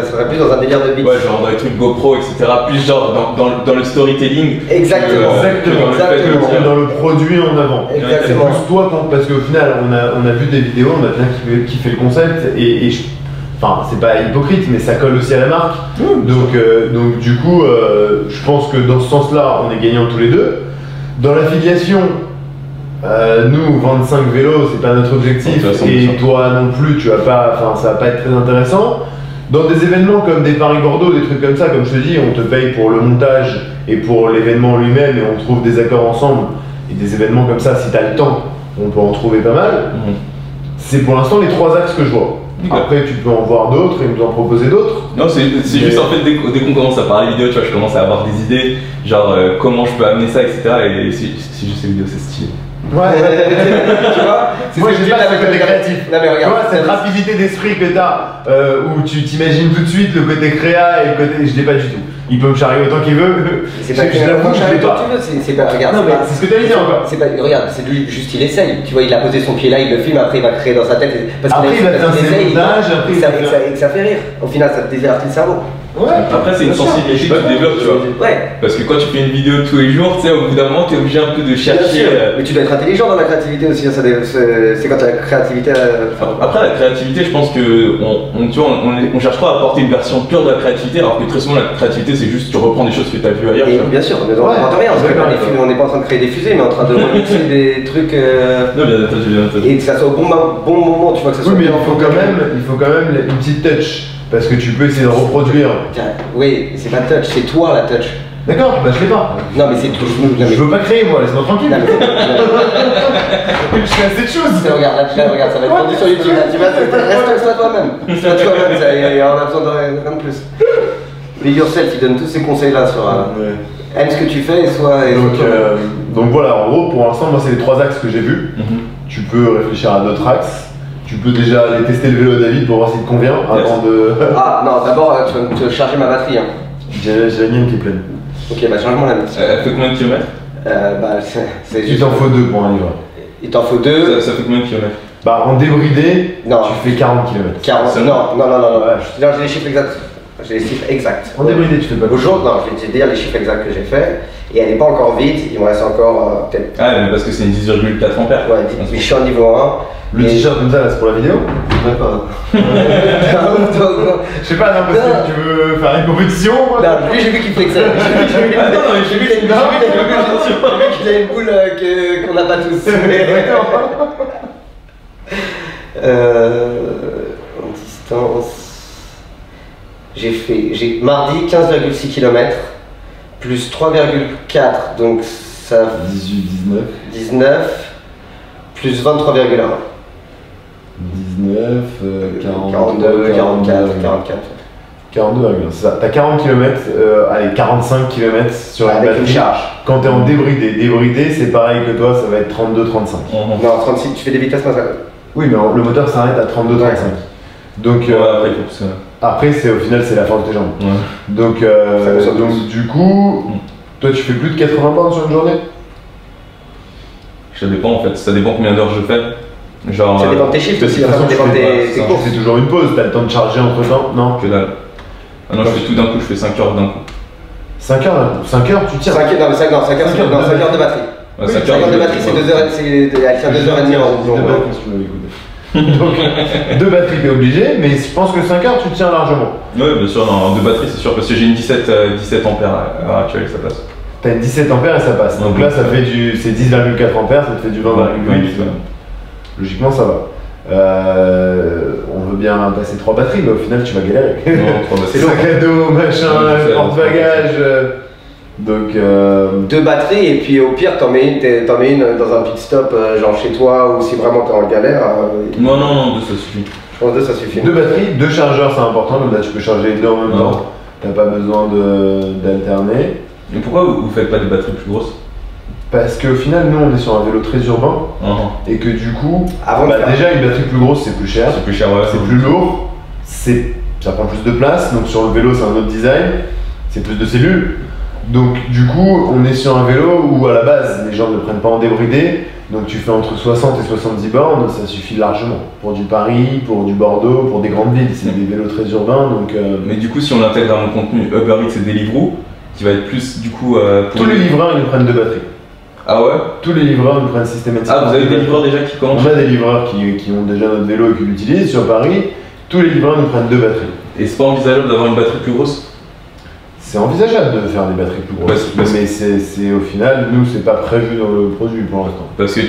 [SPEAKER 5] ça serait plus dans un délire de beats.
[SPEAKER 1] Ouais, genre dans les trucs GoPro, etc. Plus genre dans le storytelling.
[SPEAKER 5] Exactement.
[SPEAKER 4] Dans le produit en avant.
[SPEAKER 5] Exactement.
[SPEAKER 4] Plus toi, parce qu'au final, on a vu des vidéos, on a bien kiffé le concept, enfin, c'est pas hypocrite, mais ça colle aussi à la marque. Donc du coup, je pense que dans ce sens-là, on est gagnants tous les deux. Dans l'affiliation, nous, 25 vélos, c'est pas notre objectif, et toi non plus, tu vas pas, enfin, ça va pas être très intéressant. Dans des événements comme des Paris-Bordeaux, des trucs comme ça, comme je te dis, on te paye pour le montage et pour l'événement lui-même, et on trouve des accords ensemble. Et des événements comme ça, si t'as le temps, on peut en trouver pas mal. C'est pour l'instant les 3 axes que je vois. Après, tu peux en voir d'autres et nous en proposer d'autres.
[SPEAKER 1] Non, c'est juste en fait, dès qu'on commence à parler vidéo, tu vois, je commence à avoir des idées, genre comment je peux amener ça, etc. Et si je sais vidéo, c'est stylé.
[SPEAKER 4] Ouais,
[SPEAKER 5] tu vois,
[SPEAKER 4] moi j'ai pas ce côté créatif.
[SPEAKER 5] Non, mais regarde,
[SPEAKER 4] tu vois, cette rapidité d'esprit que t'as, où tu t'imagines tout de suite le côté créa et le côté. Je l'ai pas du tout. Il peut me charrier autant qu'il veut.
[SPEAKER 5] C'est pas que l'avoue, je l'ai pas. C'est pas, regarde.
[SPEAKER 4] Non, mais c'est ce que t'as dit encore.
[SPEAKER 5] C'est pas, regarde, c'est lui, juste il essaye. Tu vois, il a posé son pied là, il le filme, après il va créer dans sa tête. Parce
[SPEAKER 4] après, il va faire ses montages,
[SPEAKER 5] après. Et ça fait rire. Au final, ça te divertit le cerveau.
[SPEAKER 1] Ouais. Après, c'est une sensibilité que tu développes, tu vois.
[SPEAKER 5] Ouais.
[SPEAKER 1] Parce que quand tu fais une vidéo tous les jours, tu sais, au bout d'un moment, tu es obligé un peu de chercher.
[SPEAKER 5] Mais tu dois être intelligent dans la créativité aussi. C'est quand la créativité.
[SPEAKER 1] Après, la créativité, je pense que on cherche pas à apporter une version pure de la créativité, alors que très souvent, la créativité, c'est juste tu reprends des choses que tu as vues ailleurs.
[SPEAKER 5] Et bien sûr, mais on n'invente rien. On n'est pas en train de créer des fusées, mais en train de remixer des trucs.
[SPEAKER 1] Non, bien entendu.
[SPEAKER 5] Et que ça soit au bon moment, tu vois, que ça soit.
[SPEAKER 4] Oui, mais il faut quand même une petite touch. Parce que tu peux essayer de reproduire.
[SPEAKER 5] Oui, c'est pas touch, c'est toi la touch.
[SPEAKER 4] D'accord, bah je l'ai pas.
[SPEAKER 5] Non, mais c'est tout.
[SPEAKER 4] Je veux pas créer, moi, laisse-moi tranquille. Je fais assez de choses.
[SPEAKER 5] Regarde, regarde, ça va être rendu sur YouTube. Là, tu vois, reste toi-même. Sois toi-même, on a besoin de rien de plus. Mais Yourself, il donne tous ces conseils-là sur. Aime ce que tu fais et sois.
[SPEAKER 4] Donc voilà, en gros, pour l'instant, moi, c'est les 3 axes que j'ai vus. Tu peux réfléchir à d'autres axes. Tu peux déjà aller tester le vélo David pour voir s'il te convient avant de.
[SPEAKER 5] Ah non, d'abord tu vas te charger ma batterie. Hein.
[SPEAKER 4] J'ai la mienne qui est pleine.
[SPEAKER 5] Ok, bah change-moi la mienne.
[SPEAKER 1] Elle fait combien de kilomètres?
[SPEAKER 5] Bah c'est juste.
[SPEAKER 4] Il t'en faut 2 pour un livre.
[SPEAKER 5] Il t'en faut 2.
[SPEAKER 1] Ça fait combien de kilomètres?
[SPEAKER 4] Bah en débridé,
[SPEAKER 5] non.
[SPEAKER 4] Tu fais 40 km.
[SPEAKER 5] 40. Non. Ouais. J'ai les chiffres exacts. J'ai les chiffres exacts.
[SPEAKER 4] En débridé, tu fais pas.
[SPEAKER 5] Aujourd'hui, non, je vais te dire les chiffres exacts que j'ai fait. Et elle n'est pas encore vide, il me reste encore peut-être.
[SPEAKER 1] Ah, mais parce que c'est une 10,4 ampères.
[SPEAKER 5] Ouais, je suis en niveau 1.
[SPEAKER 4] Le t-shirt comme ça, là, c'est pour la vidéo?
[SPEAKER 5] Même pas.
[SPEAKER 4] Je sais pas, non, parce que tu veux faire une compétition?
[SPEAKER 5] Non, lui, j'ai vu qu'il flexait. J'ai vu qu'il a une boule qu'on n'a pas tous. En distance. J'ai mardi 15,6 km. Plus 3,4, donc ça. 19. Plus 23,1.
[SPEAKER 4] 19,
[SPEAKER 5] 42, 44.
[SPEAKER 4] 42, c'est ça. T'as 40 km, allez, 45 km sur la batterie.
[SPEAKER 5] Une charge.
[SPEAKER 4] Quand t'es en débridé. Débridé, c'est pareil que toi, ça va être 32-35.
[SPEAKER 5] Non, 36, tu fais des vitesses moins.
[SPEAKER 4] Oui, mais le moteur s'arrête à 32-35. Donc, après, au final, c'est la force des jambes. Donc, du coup, toi, tu fais plus de 80 bornes sur une journée?
[SPEAKER 1] Ça dépend en fait, ça dépend combien d'heures je fais. Genre,
[SPEAKER 5] ça dépend de tes shifts aussi, ça dépend de tes courses.
[SPEAKER 4] Tu fais toujours une pause, t'as le temps de charger entre temps? Non?
[SPEAKER 1] Que dalle. Ah non, je fais tout d'un coup, je fais 5 heures d'un coup.
[SPEAKER 4] 5 heures, tu tires?
[SPEAKER 5] 5 heures de batterie. 5 heures de batterie, c'est 2 heures, elle tient 2h30 en
[SPEAKER 4] donc, 2 batteries t'es obligé, mais je pense que 5 heures tu tiens largement.
[SPEAKER 1] Oui, bien sûr, non, 2 batteries c'est sûr, parce que j'ai une 17 ampères à l'heure actuelle, ça passe.
[SPEAKER 4] T'as une 17 ampères et ça passe. Donc là, ça fait c'est 10,4 ampères, ça te fait du 20,8. Logiquement, ça va. On veut bien passer 3 batteries, mais au final, tu vas galérer. C'est sac à dos, machin, porte-bagages. Donc
[SPEAKER 5] 2 batteries et puis au pire t'en mets une dans un pit stop genre chez toi ou si vraiment t'es en galère.
[SPEAKER 1] Non, 2 ça suffit.
[SPEAKER 5] Je pense 2 ça suffit.
[SPEAKER 4] 2 batteries, 2 chargeurs c'est important, donc là tu peux charger les deux en même temps. T'as pas besoin d'alterner.
[SPEAKER 1] Mais pourquoi vous faites pas des batteries plus grosses?
[SPEAKER 4] Parce qu'au final, nous, on est sur un vélo très urbain et que du coup, déjà une batterie plus grosse, c'est plus cher.
[SPEAKER 1] C'est plus cher, ouais.
[SPEAKER 4] C'est plus lourd, ça prend plus de place. Donc sur le vélo, c'est un autre design, c'est plus de cellules. Donc du coup, on est sur un vélo où à la base, les gens ne le prennent pas en débridé. Donc tu fais entre 60 et 70 bornes, ça suffit largement. Pour du Paris, pour du Bordeaux, pour des grandes villes. C'est des vélos très urbains. Donc,
[SPEAKER 1] Mais du coup, si on intègre dans mon contenu Uber Eats et Deliveroo, qui va être plus du coup...
[SPEAKER 4] tous les livreurs, ils nous prennent 2 batteries.
[SPEAKER 1] Ah ouais?
[SPEAKER 4] Tous les livreurs nous prennent systématiquement.
[SPEAKER 1] Ah, vous avez des livreurs déjà qui commencent?
[SPEAKER 4] On a des livreurs qui ont déjà notre vélo et qui l'utilisent sur Paris. Tous les livreurs nous prennent 2 batteries.
[SPEAKER 1] Et c'est pas envisageable d'avoir une batterie plus grosse?
[SPEAKER 4] C'est envisageable de faire des batteries plus grosses, mais c'est au final, nous, c'est pas prévu dans le produit pour l'instant.
[SPEAKER 1] Parce que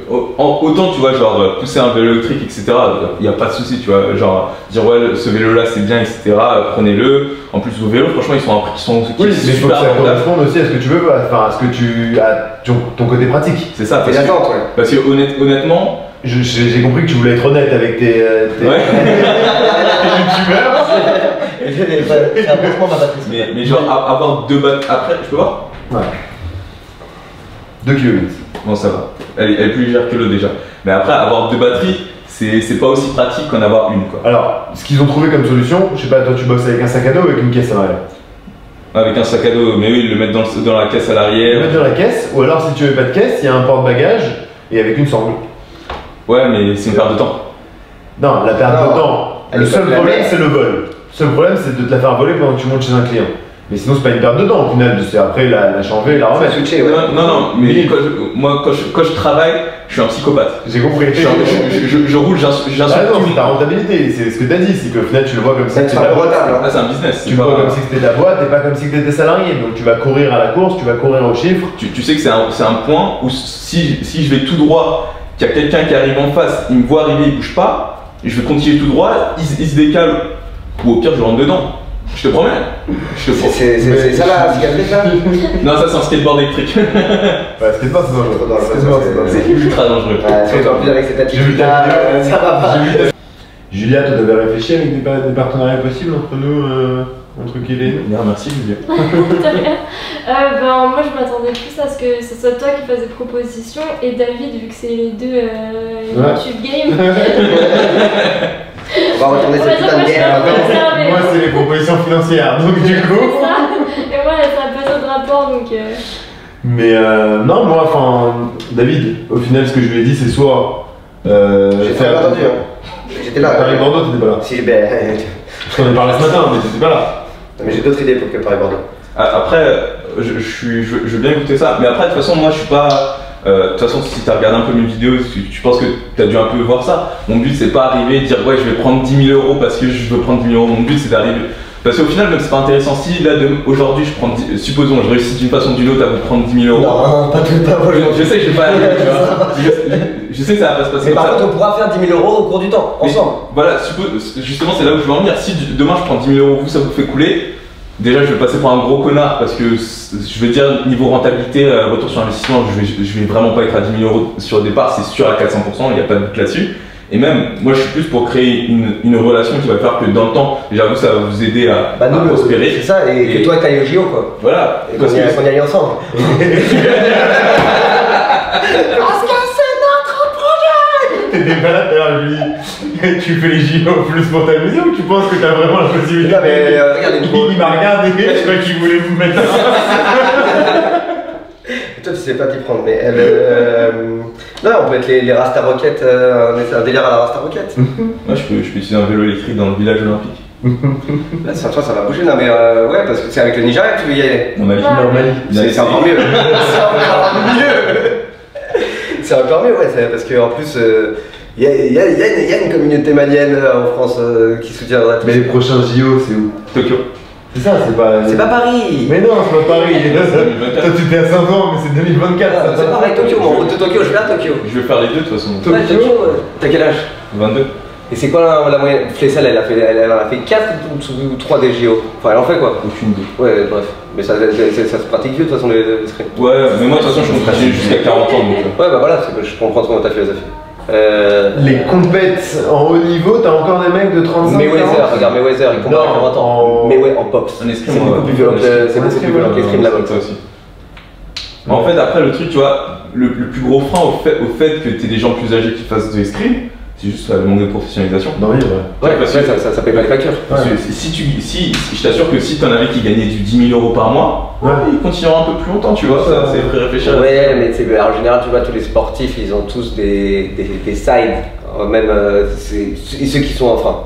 [SPEAKER 1] autant tu vois, genre pousser un vélo électrique, etc., il n'y a pas de souci, tu vois, genre dire ouais, ce vélo-là c'est bien, etc., prenez-le. En plus, vos vélos, franchement, ils sont à un prix qui sont
[SPEAKER 4] oui, mais il faut que ça corresponde aussi à ce que tu veux, enfin, à ce que tu as ton côté pratique.
[SPEAKER 1] C'est ça,
[SPEAKER 5] parce
[SPEAKER 1] que,
[SPEAKER 5] ouais.
[SPEAKER 1] Parce que honnêtement.
[SPEAKER 4] J'ai compris que tu voulais être honnête avec tes youtubeurs.
[SPEAKER 1] Mais genre avoir 2 batteries. Après, je peux voir?
[SPEAKER 4] Ouais. 2,8 kg.
[SPEAKER 1] Bon, ça va. Elle est plus légère que l'autre déjà. Mais après, avoir 2 batteries, c'est pas aussi pratique qu'en avoir une, quoi.
[SPEAKER 4] Alors, ce qu'ils ont trouvé comme solution, je sais pas, toi tu bosses avec un sac à dos ou avec une caisse à l'arrière?
[SPEAKER 1] Avec un sac à dos, mais oui, ils le mettent dans la caisse à l'arrière.
[SPEAKER 4] Le mettre dans la caisse, ou alors si tu veux pas de caisse, il y a un porte-bagages et avec une sangle.
[SPEAKER 1] Ouais, mais c'est une perte de temps.
[SPEAKER 4] Non, la perte de temps. Le seul problème, c'est le vol. Le seul problème, c'est de te la faire voler pendant que tu montes chez un client. Mais sinon, c'est pas une perte de temps au final, c'est après la changer et la remettre.
[SPEAKER 5] Switcher, ouais.
[SPEAKER 1] Non, mais quand je travaille, je suis un psychopathe.
[SPEAKER 4] J'ai compris.
[SPEAKER 1] Je roule, j'insulte.
[SPEAKER 4] Ah non, c'est ta rentabilité, c'est ce que t'as dit, c'est qu'au final, tu le vois comme si c'était ta boîte.
[SPEAKER 1] Ah, c'est un business.
[SPEAKER 4] Tu le vois comme si c'était ta boîte et pas comme si t'étais salarié. Donc tu vas courir à la course, tu vas courir aux chiffres.
[SPEAKER 1] Tu sais que c'est un point où si je vais tout droit, qu'il y a quelqu'un qui arrive en face, il me voit arriver, il bouge pas, et je vais continuer tout droit, il se décale, ou au pire je rentre dedans. Je te promets.
[SPEAKER 5] C'est ça la cicatrice là?
[SPEAKER 1] Non, ça c'est un skateboard électrique.
[SPEAKER 4] Ouais, skateboard c'est dangereux.
[SPEAKER 1] C'est ultra dangereux.
[SPEAKER 5] Ouais, en plus avec cette attitude là, ça va pas.
[SPEAKER 4] Julia, tu avais réfléchi avec des partenariats possibles entre nous, entre qui et nous?
[SPEAKER 1] Merci Julia.
[SPEAKER 3] Moi je m'attendais plus à ce que ce soit toi qui fasse des propositions et David, vu que c'est les deux YouTube Game.
[SPEAKER 5] On va retourner cette putain de guerre.
[SPEAKER 4] Moi c'est les propositions financières, donc du coup.
[SPEAKER 3] C'est ça. Et moi ça n'a pas de rapport donc.
[SPEAKER 4] Mais non, moi, enfin, David, au final ce que je lui ai dit c'est soit.
[SPEAKER 5] J'ai très bien entendu. J'étais là.
[SPEAKER 4] Paris-Bordeaux, t'étais pas là.
[SPEAKER 5] Si, ben.
[SPEAKER 4] Je t'en ai parlé ce matin, mais t'étais pas là.
[SPEAKER 5] Mais j'ai d'autres idées pour que Paris-Bordeaux.
[SPEAKER 1] Après, je veux bien écouter ça, mais après, de toute façon, moi je suis pas. De toute façon, si tu as regardé un peu mes vidéos, tu penses que tu as dû un peu voir ça. Mon but, c'est pas arriver et dire ouais, je vais prendre 10 000 € parce que je veux prendre 10 000 €. Mon but, c'est d'arriver. Parce qu'au final, même c'est pas intéressant. Si là, aujourd'hui, je prends. Supposons, je réussis d'une façon ou d'une autre à vous prendre 10 000 €.
[SPEAKER 5] Non, pas aujourd'hui.
[SPEAKER 1] Je sais que je vais pas arriver, tu vois. Je sais que ça va pas se passer.
[SPEAKER 5] Mais par contre, on pourra faire 10 000 € au cours du temps, ensemble.
[SPEAKER 1] Voilà, justement, c'est là où je veux en venir. Si demain je prends 10 000 €, vous, ça vous fait couler. Déjà, je vais passer pour un gros connard parce que je vais dire niveau rentabilité, retour sur investissement, je vais vraiment pas être à 10 000 € sur le départ, c'est sûr à 400%, il n'y a pas de doute là-dessus. Et même, moi je suis plus pour créer une relation qui va faire que dans le temps, déjà vous, ça va vous aider à prospérer.
[SPEAKER 5] C'est ça, et que toi t'ailles au JO quoi.
[SPEAKER 1] Voilà.
[SPEAKER 5] Et qu'on y aille ensemble.
[SPEAKER 4] T'étais pas là tout à l'heure, je lui dis tu fais les JO plus pour t'amuser ou tu penses que t'as vraiment la possibilité?
[SPEAKER 5] Non mais regarde,
[SPEAKER 4] il m'a regardé, je crois qu'il voulait vous mettre.
[SPEAKER 5] Toi tu sais pas t'y prendre, mais non, on peut être les Rasta Rocket, un délire à la Rasta Rocket.
[SPEAKER 1] Moi je peux utiliser un vélo électrique dans le village olympique.
[SPEAKER 5] Là, ça va bouger, non mais ouais, parce que c'est avec le Nigeria que tu veux y aller.
[SPEAKER 1] Non, Mali.
[SPEAKER 5] C'est encore mieux. C'est encore mieux, ouais, parce qu'en plus, il y a une communauté malienne en France qui soutiendra.
[SPEAKER 4] Mais les prochains JO, c'est où?
[SPEAKER 1] Tokyo.
[SPEAKER 4] C'est ça, c'est pas.
[SPEAKER 5] C'est pas Paris.
[SPEAKER 4] Mais non, c'est pas Paris. Toi, tu t'es à 5 ans, mais c'est 2024.
[SPEAKER 5] C'est pareil, Tokyo. En route de Tokyo, je vais à Tokyo.
[SPEAKER 1] Je vais faire les deux de toute façon.
[SPEAKER 5] Ouais, Tokyo, t'as quel âge?
[SPEAKER 1] 22.
[SPEAKER 5] Et c'est quoi la moyenne? Flessel, elle a fait 4 ou 3 des JO. Enfin, elle en fait quoi?
[SPEAKER 1] Aucune idée.
[SPEAKER 5] Ouais, bref. Mais ça se pratique vieux de toute façon les screens.
[SPEAKER 1] Ouais, mais moi de toute façon je compte pratiquer jusqu'à 40 ans donc.
[SPEAKER 5] Ouais, bah voilà, je comprends trop ta philosophie.
[SPEAKER 4] Les compètes en haut niveau, t'as encore des mecs de 35 ans.
[SPEAKER 5] Mayweather, regarde Mayweather, il combat à 40 ans. Mais ouais, en boxe.
[SPEAKER 1] Un escrime,
[SPEAKER 5] c'est beaucoup plus violent que l'escrime là-bas.
[SPEAKER 1] Ça aussi. En fait, après, le truc, tu vois, le plus gros frein au fait que t'aies des gens plus âgés qui fassent des streams, c'est juste le manque de professionnalisation.
[SPEAKER 4] Non, oui,
[SPEAKER 5] Ouais, parce que ça paye pas les factures.
[SPEAKER 1] Parce que je t'assure que si t'en avais qui gagnaient du 10 000 € par mois, ils continueront un peu plus longtemps, tu vois, ça c'est vrai réfléchir.
[SPEAKER 5] Ouais, mais en général, tu vois, tous les sportifs, ils ont tous des sides, même ceux qui sont enfin,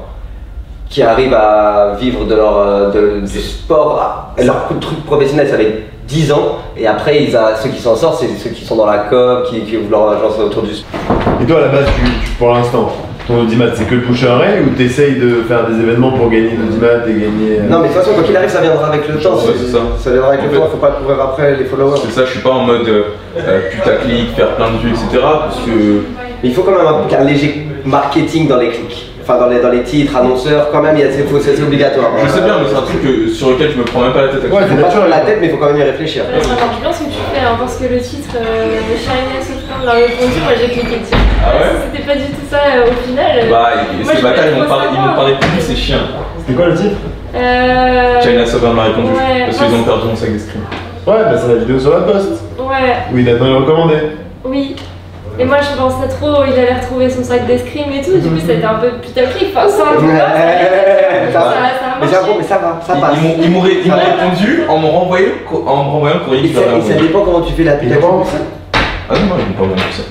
[SPEAKER 5] qui arrivent à vivre de leur du sport, leur truc professionnel, ça va être 10 ans, et après, ceux qui s'en sortent, c'est ceux qui sont dans la com, qui ouvrent leur agence autour du sport.
[SPEAKER 4] Et toi, à la base, pour l'instant, ton audimat, c'est que le push and run ou t'essayes de faire des événements pour gagner l'audimat et gagner.
[SPEAKER 5] Non, mais de toute façon, quoi qu'il arrive, ça viendra avec le temps.
[SPEAKER 1] Ouais, c'est ça.
[SPEAKER 5] Ça viendra avec le temps, faut pas courir après les followers.
[SPEAKER 1] C'est ça, je suis pas en mode putaclic, faire plein de vues, etc. Parce que.
[SPEAKER 5] Mais il faut quand même un léger marketing dans les clics. Enfin, dans les titres, annonceurs, quand même, c'est obligatoire.
[SPEAKER 1] Je sais bien, mais c'est un truc sur lequel je me prends même pas la tête.
[SPEAKER 5] Ouais, faut pas prendre la tête, mais il faut quand même y réfléchir.
[SPEAKER 3] Ça marche bien ce que tu fais, hein, parce que le titre Shiny Software l'a répondu, moi j'ai cliqué dessus.
[SPEAKER 1] Ah ouais?
[SPEAKER 3] C'était pas du tout ça au final.
[SPEAKER 1] Bah, ces bâtards, ils m'ont pas répondu, c'est chiant.
[SPEAKER 4] C'était quoi le titre?
[SPEAKER 1] China Sovereign m'a répondu,
[SPEAKER 3] ouais,
[SPEAKER 1] parce qu'ils ont perdu mon sac d'escrime.
[SPEAKER 4] Ouais, bah c'est la vidéo sur la poste.
[SPEAKER 3] Ouais.
[SPEAKER 4] Où il a donné recommandé.
[SPEAKER 3] Oui. Et moi je pensais trop, il allait retrouver son sac d'escrime et tout, du coup c'était un peu putaclic, enfin ça
[SPEAKER 5] mais ça va, ça passe.
[SPEAKER 1] Ils m'ont répondu en me renvoyant le courrier.
[SPEAKER 5] Et ça dépend comment tu fais la putaclic.
[SPEAKER 1] Ah non, moi je ne pas bien tout ça.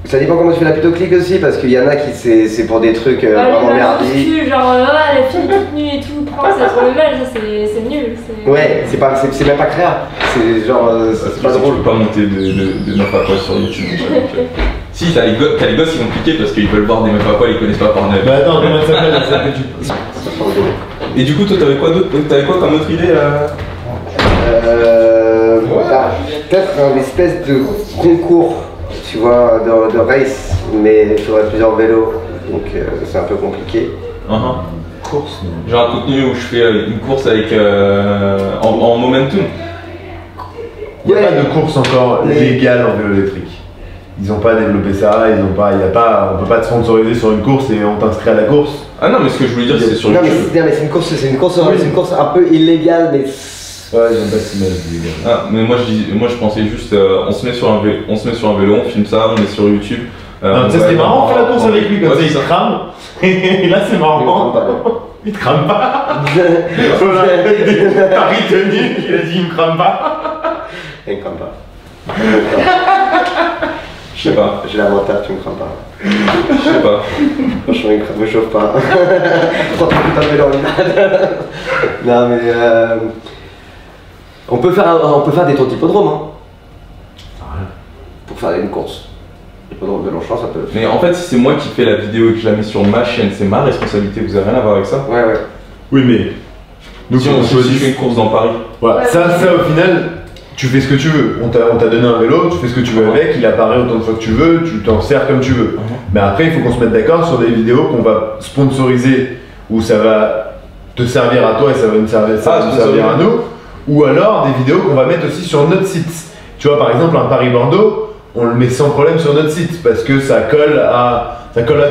[SPEAKER 5] Ça dépend comment tu fais la putaclic aussi, parce qu'il y en a qui c'est pour des trucs vraiment merdiques.
[SPEAKER 3] Genre la fille toute nue et tout, prends ça sur le mal, ça c'est nul.
[SPEAKER 5] Ouais, c'est même pas créable, c'est genre, c'est pas drôle.
[SPEAKER 1] Tu peux pas monter de meufs à poil sur YouTube. Si, t'as les gosses qui vont cliquer parce qu'ils veulent voir des meufs à poil, ils connaissent pas Pornhub.
[SPEAKER 4] Bah attends, comment ça s'appelle YouTube?
[SPEAKER 1] Et du coup, toi t'avais quoi d'autre? T'avais quoi comme autre idée
[SPEAKER 5] Peut-être une espèce de concours, tu vois, de race, mais il faudrait plusieurs vélos, donc c'est un peu compliqué.
[SPEAKER 4] Course,
[SPEAKER 1] genre un contenu où je fais une course avec en momentum.
[SPEAKER 4] Il n'y a pas de course encore légale en vélo électrique. Ils n'ont pas développé ça, on peut pas te sponsoriser sur une course et on t'inscrit à la course.
[SPEAKER 1] Ah non, mais ce que je voulais dire c'est sur
[SPEAKER 5] YouTube.
[SPEAKER 1] Non,
[SPEAKER 5] mais c'est une course un peu illégale, mais.
[SPEAKER 4] Ouais, j'aime pas cette image illégale.
[SPEAKER 1] Ah, mais moi je pensais juste, on se met sur un vélo, on filme ça, on est sur YouTube.
[SPEAKER 4] Non, tu sais, c'était marrant, on fait la course avec lui, comme ça il se crame. Et là c'est marrant. Il te crame pas. Paris tenu, il a dit il me crame pas.
[SPEAKER 5] Il me crame pas.
[SPEAKER 1] Je sais pas.
[SPEAKER 5] J'ai l'avantage, tu me crains pas.
[SPEAKER 1] Je sais pas.
[SPEAKER 5] Franchement, il me chauffe pas. Prends ton putain de vélo en Non, mais on peut faire des tours d'hippodrome, hein. Pour faire une course. Hippodrome de Longchamp, ça peut.
[SPEAKER 1] Mais en fait, si c'est moi qui fais la vidéo et que je la mets sur ma chaîne, c'est ma responsabilité, vous avez rien à voir avec ça.
[SPEAKER 5] Ouais.
[SPEAKER 4] Oui, mais.
[SPEAKER 1] Donc, si je fais une course dans Paris.
[SPEAKER 4] Voilà, ça au final. Tu fais ce que tu veux, on t'a donné un vélo, tu fais ce que tu veux avec, il apparaît autant de fois que tu veux, tu t'en sers comme tu veux. Mais après, il faut qu'on se mette d'accord sur des vidéos qu'on va sponsoriser, où ça va te servir à toi et ça va nous servir à nous, ou alors des vidéos qu'on va mettre aussi sur notre site. Tu vois, par exemple, un Paris-Bordeaux, on le met sans problème sur notre site, parce que ça colle à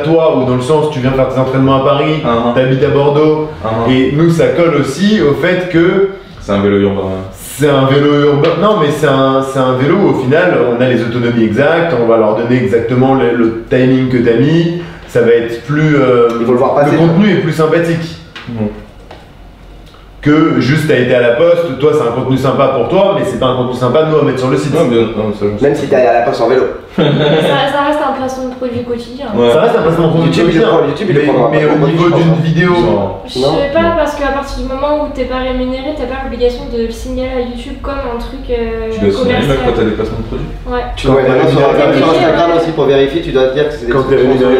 [SPEAKER 4] toi, ou dans le sens, tu viens faire tes entraînements à Paris, t'habites à Bordeaux, et nous, ça colle aussi au fait que...
[SPEAKER 1] C'est un vélo urbain.
[SPEAKER 4] C'est un vélo urbain, non mais c'est un vélo où au final on a les autonomies exactes, on va leur donner exactement le timing que t'as mis, ça va être plus...
[SPEAKER 5] Il faut le voir passer.
[SPEAKER 4] Le contenu est plus sympathique. Que juste t'as été à la poste, toi c'est un contenu sympa pour toi, mais c'est pas un contenu sympa nous à mettre sur le site.
[SPEAKER 5] Même si t'es allé à la poste en vélo.
[SPEAKER 3] Ça reste un placement de produit quotidien.
[SPEAKER 4] Ça reste un placement de produit quotidien. Mais au niveau d'une vidéo.
[SPEAKER 3] Je sais pas, parce qu'à partir du moment où t'es pas rémunéré, t'as pas l'obligation de le signaler à YouTube comme un truc
[SPEAKER 1] tu dois signaler même quand t'as des placements de produits.
[SPEAKER 3] Ouais.
[SPEAKER 5] Tu dois sur Instagram aussi pour vérifier, tu dois dire que c'est des
[SPEAKER 4] quand t'es rémunéré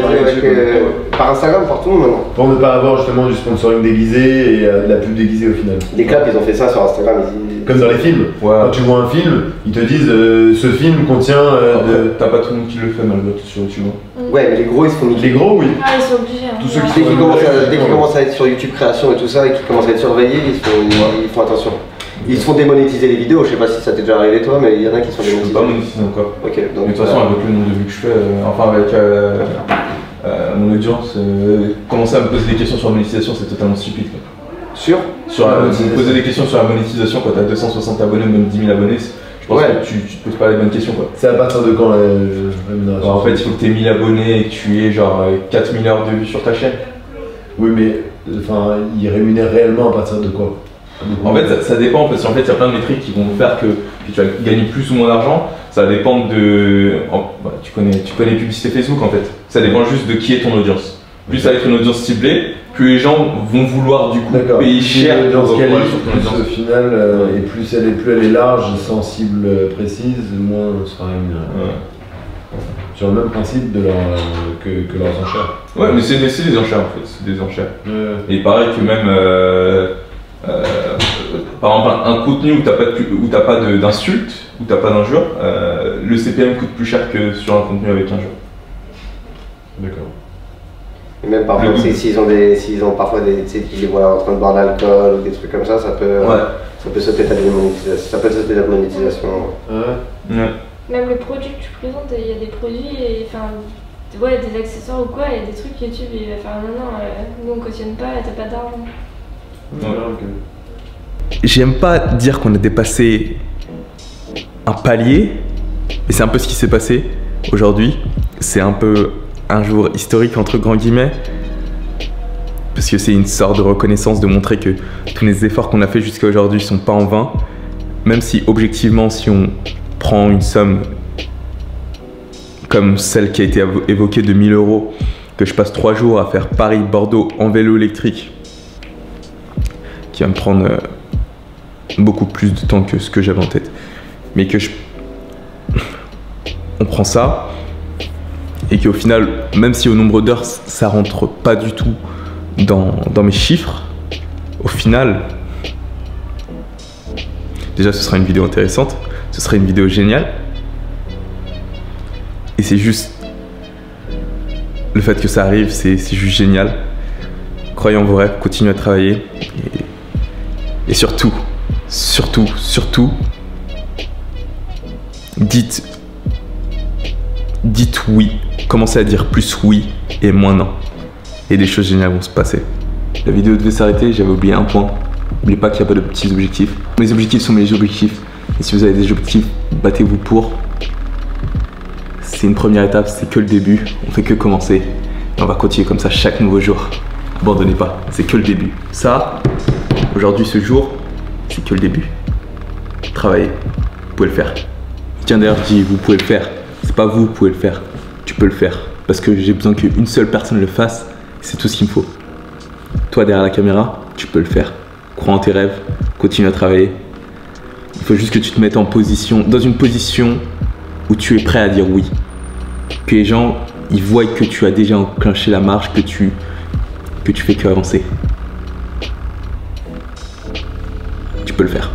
[SPEAKER 5] par Instagram, par tout le monde maintenant.
[SPEAKER 4] Pour ne pas avoir justement du sponsoring déguisé et de la pub déguisée au final.
[SPEAKER 5] Les clubs ils ont fait ça sur Instagram.
[SPEAKER 4] Comme dans les films. Quand tu vois un film, ils te disent ce film contient
[SPEAKER 1] T'as pas tout le monde qui le fait malgré tout sur YouTube.
[SPEAKER 5] Ouais, mais les gros ils se font niquer.
[SPEAKER 4] Les gros, oui.
[SPEAKER 3] Ah, ils sont obligés.
[SPEAKER 4] Tous ceux qui
[SPEAKER 5] dès qu'ils commencent à être sur YouTube création et tout ça et qu'ils commencent à être surveillés, ils font attention. Ils se font démonétiser les vidéos, je sais pas si ça t'est déjà arrivé toi, mais il y en a qui sont démonétisés.
[SPEAKER 1] Je peux pas monétiser encore.
[SPEAKER 5] Ok, donc.
[SPEAKER 1] Mais de toute façon, avec le nombre de vues que je fais, enfin avec mon audience, commencer à me poser des questions sur la monétisation, c'est totalement stupide.
[SPEAKER 5] Sûr
[SPEAKER 1] me poser des questions sur la monétisation quand t'as 260 abonnés ou même 10 000 abonnés, je pense que tu te poses pas les bonnes questions quoi.
[SPEAKER 4] C'est à partir de quand la rémunération?
[SPEAKER 1] En fait, il faut que tu aies 1000 abonnés et que tu aies genre 4000 heures de vues sur ta chaîne.
[SPEAKER 4] Oui, mais enfin, ils rémunèrent réellement à partir de quoi?
[SPEAKER 1] En fait, ça dépend parce qu'en fait, il y a plein de métriques qui vont faire que tu vas gagner plus ou moins d'argent. Ça va dépendre de. Tu connais les publicités Facebook en fait. Ça dépend juste de qui est ton audience. Plus ça va être une audience ciblée, plus les gens vont vouloir du coup payer cher pour
[SPEAKER 4] sur ton
[SPEAKER 1] audience.
[SPEAKER 4] Au final, et plus elle est large, sans cible précise, moins on sera rémunéré. Sur le même principe de que leurs enchères.
[SPEAKER 1] Ouais, mais c'est des enchères en fait, c'est des enchères. Et pareil que même, par exemple, un contenu où t'as pas d'insultes, où t'as pas d'injures, le CPM coûte plus cher que sur un contenu avec injures.
[SPEAKER 4] D'accord.
[SPEAKER 5] Et même parfois, s'ils ont parfois des, tu sais, qu'ils les voient en train de boire de l'alcool ou des trucs comme ça peut sauter ta monétisation. Ça peut sauter ta monétisation.
[SPEAKER 1] Ouais.
[SPEAKER 3] Même le produit que tu présentes, il y a des produits, des accessoires ou quoi, il y a des trucs YouTube, il va faire non, nous on cautionne pas, t'as pas d'argent.
[SPEAKER 1] J'aime pas dire qu'on a dépassé un palier, mais c'est un peu ce qui s'est passé aujourd'hui. C'est un peu un jour historique entre grands guillemets, parce que c'est une sorte de reconnaissance de montrer que tous les efforts qu'on a fait jusqu'à aujourd'hui sont pas en vain, même si objectivement, si on prend une somme comme celle qui a été évoquée de 1000 €, que je passe 3 jours à faire Paris-Bordeaux en vélo électrique, qui va me prendre beaucoup plus de temps que ce que j'avais en tête, mais que on prend ça, et qu'au final, même si au nombre d'heures ça rentre pas du tout dans mes chiffres, au final, déjà ce sera une vidéo intéressante, ce serait une vidéo géniale. Et c'est juste le fait que ça arrive, c'est juste génial. Croyez en vos rêves, continuez à travailler. Et surtout, dites oui. Commencez à dire plus oui et moins non. Et des choses géniales vont se passer. La vidéo devait s'arrêter, j'avais oublié un point. N'oubliez pas qu'il n'y a pas de petits objectifs. Mes objectifs sont mes objectifs. Et si vous avez des objectifs, battez-vous pour. C'est une première étape, c'est que le début. On fait que commencer. Et on va continuer comme ça chaque nouveau jour. Abandonnez pas, c'est que le début. Ça, aujourd'hui, ce jour, c'est que le début. Travaillez, vous pouvez le faire. Tiens d'ailleurs, je dis vous pouvez le faire. C'est pas vous pouvez le faire, tu peux le faire. Parce que j'ai besoin qu'une seule personne le fasse. C'est tout ce qu'il me faut. Toi derrière la caméra, tu peux le faire. Crois en tes rêves, continue à travailler. Il faut juste que tu te mettes dans une position où tu es prêt à dire oui. Que les gens, ils voient que tu as déjà enclenché la marche, que tu fais que avancer. Tu peux le faire.